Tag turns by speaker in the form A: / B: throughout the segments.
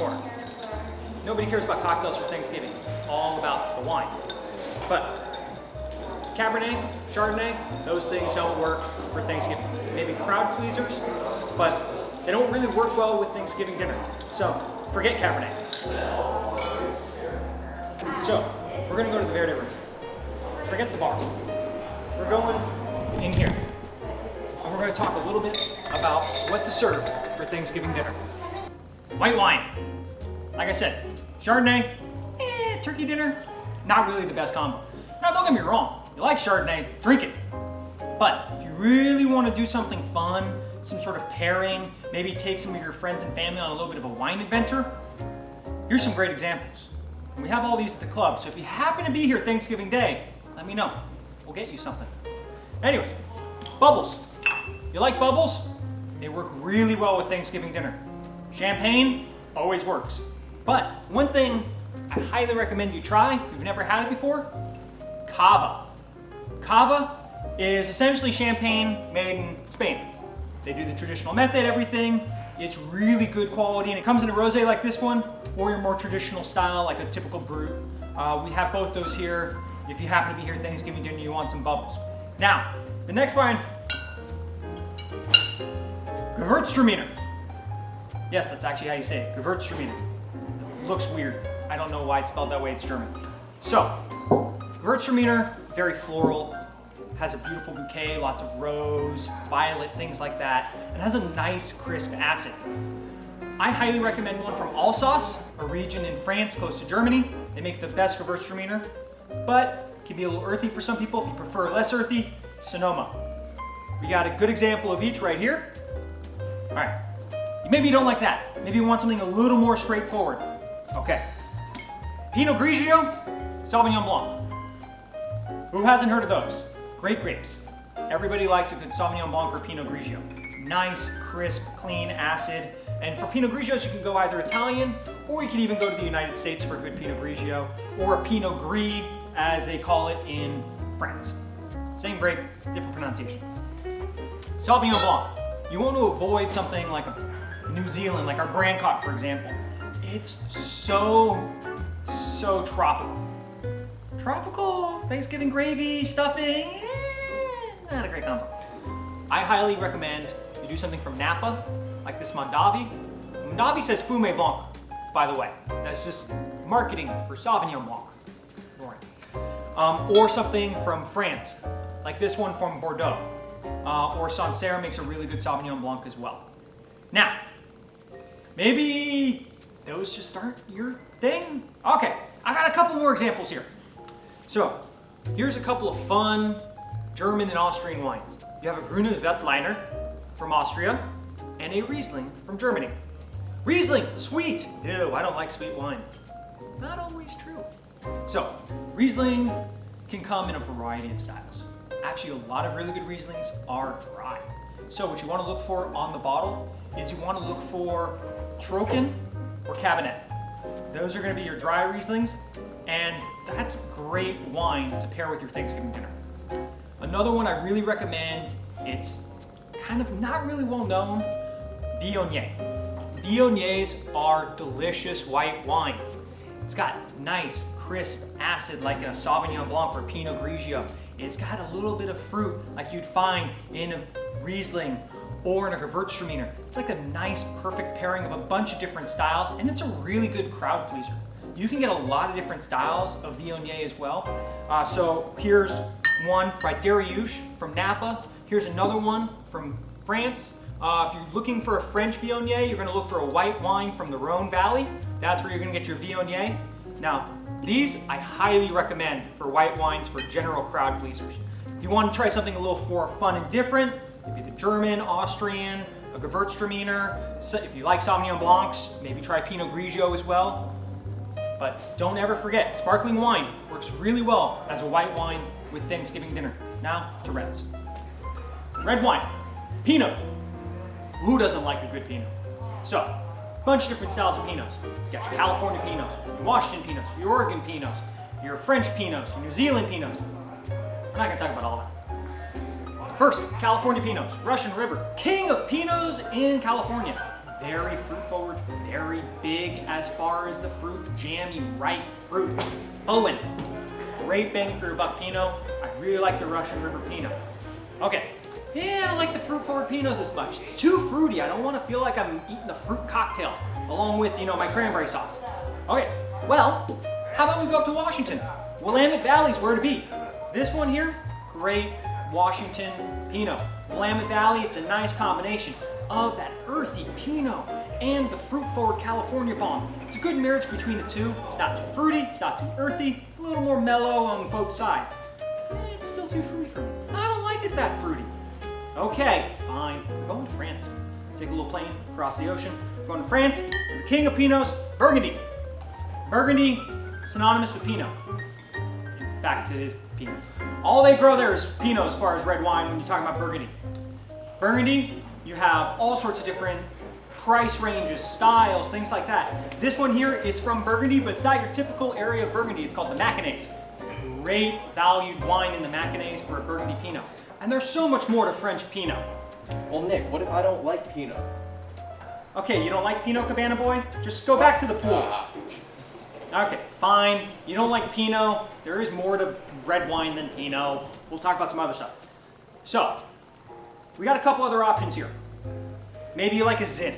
A: before. Nobody cares about cocktails for Thanksgiving. It's all about the wine. But Cabernet, Chardonnay, those things don't work for Thanksgiving. Maybe crowd pleasers, but they don't really work well with Thanksgiving dinner. So forget Cabernet. So we're gonna go to the Verde room. Forget the bar. We're going in here. And we're gonna talk a little bit about what to serve for Thanksgiving dinner. White wine. Like I said, Chardonnay, turkey dinner, not really the best combo. Now don't get me wrong, you like Chardonnay, drink it. But if you really want to do something fun, some sort of pairing, maybe take some of your friends and family on a little bit of a wine adventure, here's some great examples. And we have all these at the club, so if you happen to be here Thanksgiving Day, let me know. We'll get you something. Anyways, bubbles. You like bubbles? They work really well with Thanksgiving dinner. Champagne always works. But one thing I highly recommend you try, if you've never had it before, cava. Cava is essentially champagne made in Spain. They do the traditional method, everything. It's really good quality, and it comes in a rosé like this one, or your more traditional style, like a typical brut. We have both those here. If you happen to be here Thanksgiving dinner, you want some bubbles. Now, the next wine, Gewürztraminer. Yes, that's actually how you say it, Gewürztraminer. It looks weird. I don't know why it's spelled that way, it's German. So, Gewürztraminer, very floral, has a beautiful bouquet, lots of rose, violet, things like that, and has a nice crisp acid. I highly recommend one from Alsace, a region in France close to Germany. They make the best Gewürztraminer, but it can be a little earthy for some people. If you prefer less earthy, Sonoma. We got a good example of each right here. All right, maybe you don't like that. Maybe you want something a little more straightforward. Okay, Pinot Grigio, Sauvignon Blanc. Who hasn't heard of those? Great grapes. Everybody likes a good Sauvignon Blanc or Pinot Grigio. Nice, crisp, clean, acid. And for Pinot Grigios, you can go either Italian, or you can even go to the United States for a good Pinot Grigio, or a Pinot Gris, as they call it in France. Same grape, different pronunciation. Sauvignon Blanc. You want to avoid something like a New Zealand, like our Brancott, for example. It's so tropical. Tropical, Thanksgiving gravy, stuffing, not a great combo. I highly recommend you do something from Napa, like this Mondavi. Mondavi says Fumé Blanc, by the way. That's just marketing for Sauvignon Blanc. Or something from France, like this one from Bordeaux. Or Sancerre makes a really good Sauvignon Blanc as well. Now, maybe those just aren't your thing? Okay, I got a couple more examples here. So, here's a couple of fun German and Austrian wines. You have a Grüne Veltliner from Austria and a Riesling from Germany. Riesling, sweet. Ew, I don't like sweet wine. Not always true. So, Riesling can come in a variety of styles. Actually, a lot of really good Rieslings are dry. So what you want to look for on the bottle is you want to look for Trocken or Cabernet. Those are going to be your dry Rieslings, and that's great wine to pair with your Thanksgiving dinner. Another one I really recommend, it's kind of not really well known, Viognier. Viogniers are delicious white wines. It's got nice, crisp acid like a Sauvignon Blanc or Pinot Grigio. It's got a little bit of fruit like you'd find in a Riesling or in a Gewürztraminer. It's like a nice, perfect pairing of a bunch of different styles, and it's a really good crowd pleaser. You can get a lot of different styles of Viognier as well. So here's one by Dariouche from Napa. Here's another one from France. If you're looking for a French Viognier, you're gonna look for a white wine from the Rhone Valley. That's where you're gonna get your Viognier. Now, these I highly recommend for white wines for general crowd pleasers. If you want to try something a little more fun and different, maybe the German, Austrian, a Gewürztraminer. So if you like Sauvignon Blancs, maybe try Pinot Grigio as well. But don't ever forget, sparkling wine works really well as a white wine with Thanksgiving dinner. Now to reds. Red wine, Pinot. Who doesn't like a good Pinot? So, a bunch of different styles of Pinots. You got your California Pinots, your Washington Pinots, your Oregon Pinots, your French Pinots, your New Zealand Pinots. We're not gonna talk about all that. First, California Pinots, Russian River, king of Pinots in California. Very fruit forward, very big as far as the fruit, jammy, ripe fruit. Owen, great bang for your buck Pinot. I really like the Russian River Pinot. Okay, yeah, I don't like the fruit forward Pinots as much. It's too fruity. I don't want to feel like I'm eating a fruit cocktail along with, my cranberry sauce. Okay, well, how about we go up to Washington? Willamette Valley's where to be. This one here, great Washington Pinot. Willamette Valley, it's a nice combination of that earthy Pinot and the fruit-forward California bomb. It's a good marriage between the two. It's not too fruity, it's not too earthy, a little more mellow on both sides. It's still too fruity for me. I don't like it that fruity. Okay, fine. We're going to France. Take a little plane across the ocean. We're going to France, to the king of Pinots, Burgundy. Burgundy, synonymous with Pinot. In fact, it is Pinot. All they grow there is Pinot as far as red wine when you're talking about Burgundy. Burgundy, you have all sorts of different price ranges, styles, things like that. This one here is from Burgundy, but it's not your typical area of Burgundy. It's called the Macanaise. Great valued wine in the Macanaise for a Burgundy Pinot. And there's so much more to French Pinot.
B: Well, Nick, what if I don't like Pinot?
A: Okay, you don't like Pinot, Cabana Boy? Just go back to the pool. Okay, fine. You don't like Pinot. There is more to red wine than Pinot. We'll talk about some other stuff. So, we got a couple other options here. Maybe you like a Zin.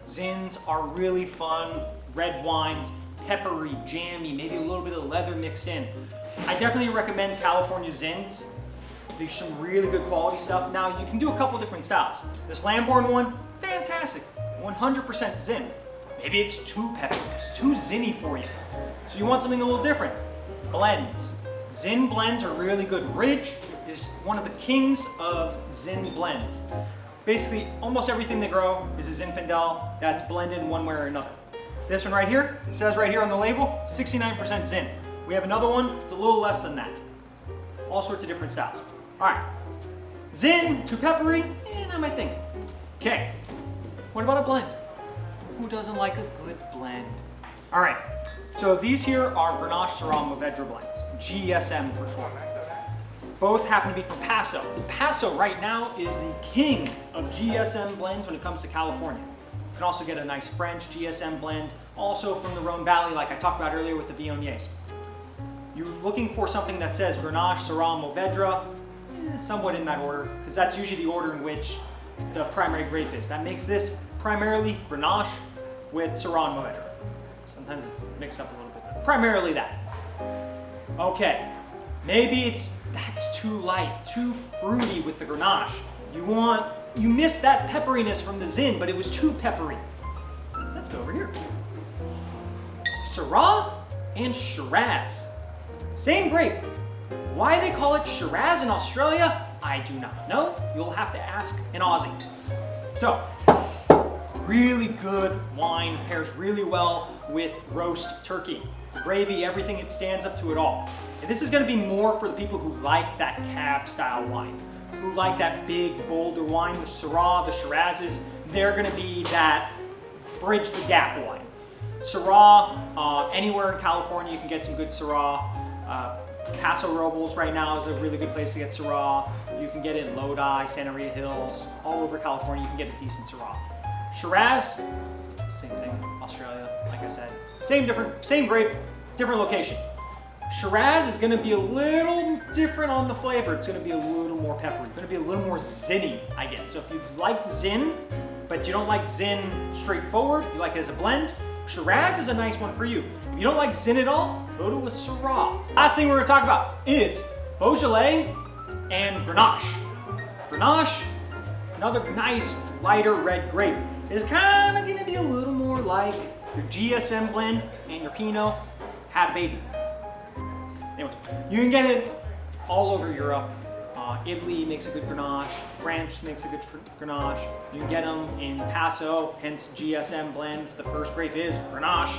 A: Zins are really fun. Red wines, peppery, jammy, maybe a little bit of leather mixed in. I definitely recommend California Zins. There's some really good quality stuff. Now, you can do a couple different styles. This Lambourne one, fantastic. 100% Zin. Maybe it's too peppery, it's too zinny for you. So you want something a little different. Blends. Zin blends are really good. Ridge is one of the kings of Zin blends. Basically, almost everything they grow is a Zinfandel that's blended in one way or another. This one right here, it says right here on the label, 69% Zin. We have another one, it's a little less than that. All sorts of different styles. All right, Zin, too peppery, not my thing. Okay, what about a blend? Who doesn't like a good blend? All right, so these here are Grenache Syrah Mourvedre blends, GSM for short. Both happen to be from Paso. Paso right now is the king of GSM blends when it comes to California. You can also get a nice French GSM blend, also from the Rhone Valley, like I talked about earlier with the Viogniers. You're looking for something that says Grenache Syrah Mourvedre, somewhat in that order, because that's usually the order in which the primary grape is. That makes this primarily Grenache with Syrah and Mourvedre. Sometimes it's mixed up a little bit, but primarily that. Okay, maybe that's too light, too fruity with the Grenache. You missed that pepperiness from the Zin, but it was too peppery. Let's go over here. Syrah and Shiraz. Same grape. Why they call it Shiraz in Australia, I do not know. You'll have to ask an Aussie. So, really good wine, pairs really well with roast turkey. The gravy, everything, it stands up to it all. And this is gonna be more for the people who like that cab style wine, who like that big, bolder wine. The Syrah, the Shirazes, they're gonna be that bridge the gap wine. Syrah, anywhere in California you can get some good Syrah. Paso Robles right now is a really good place to get Syrah. You can get it in Lodi, Santa Rita Hills, all over California you can get a decent Syrah. Shiraz, same thing, Australia, like I said. Same grape, different location. Shiraz is gonna be a little different on the flavor. It's gonna be a little more peppery. It's gonna be a little more zinny, I guess. So if you like Zin, but you don't like Zin straightforward, you like it as a blend, Shiraz is a nice one for you. If you don't like Zin at all, go to a Syrah. Last thing we're gonna talk about is Beaujolais and Grenache. Grenache, another nice lighter red grape, is kind of gonna be a little more like your GSM blend and your Pinot had a baby. Anyways, you can get it all over Europe. Italy makes a good Grenache. France makes a good Grenache. You can get them in Paso, hence GSM blends. The first grape is Grenache.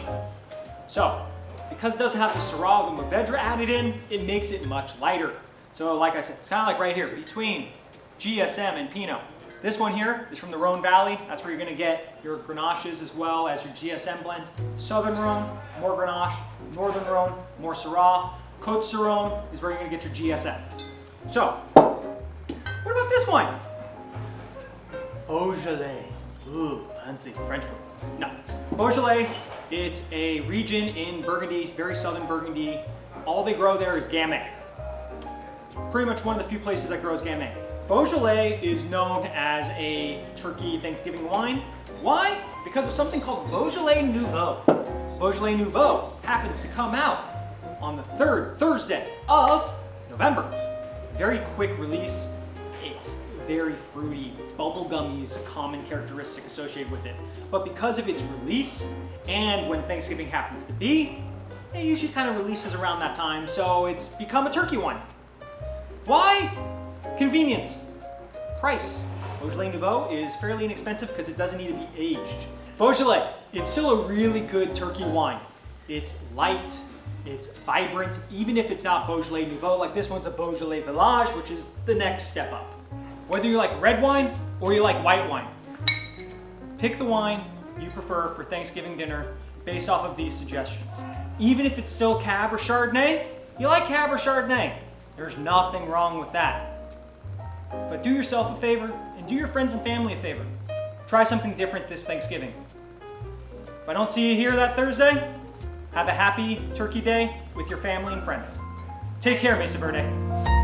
A: So, because it doesn't have the Syrah and Mourvedre added in, it makes it much lighter. So, like I said, it's kind of like right here between GSM and Pinot. This one here is from the Rhone Valley. That's where you're going to get your Grenaches as well as your GSM blends. Southern Rhone, more Grenache. Northern Rhone, more Syrah. Côte Saronne is where you're going to get your GSM. So, what about this one? Beaujolais. Ooh. fancy French food. No. Beaujolais, it's a region in Burgundy, very southern Burgundy. All they grow there is Gamay. Pretty much one of the few places that grows Gamay. Beaujolais is known as a turkey Thanksgiving wine. Why? Because of something called Beaujolais Nouveau. Beaujolais Nouveau happens to come out on the third Thursday of November. Very quick release. It's very fruity. Bubblegummy is a common characteristic associated with it. But because of its release and when Thanksgiving happens to be, it usually kind of releases around that time, so it's become a turkey wine. Why? Convenience. Price. Beaujolais Nouveau is fairly inexpensive because it doesn't need to be aged. Beaujolais, it's still a really good turkey wine. It's light, it's vibrant, even if it's not Beaujolais Nouveau, like this one's a Beaujolais Village, which is the next step up. Whether you like red wine or you like white wine, pick the wine you prefer for Thanksgiving dinner based off of these suggestions. Even if it's still Cab or Chardonnay, you like Cab or Chardonnay, there's nothing wrong with that. But do yourself a favor and do your friends and family a favor. Try something different this Thanksgiving. If I don't see you here that Thursday, have a happy Turkey Day with your family and friends. Take care, Mesa Verde.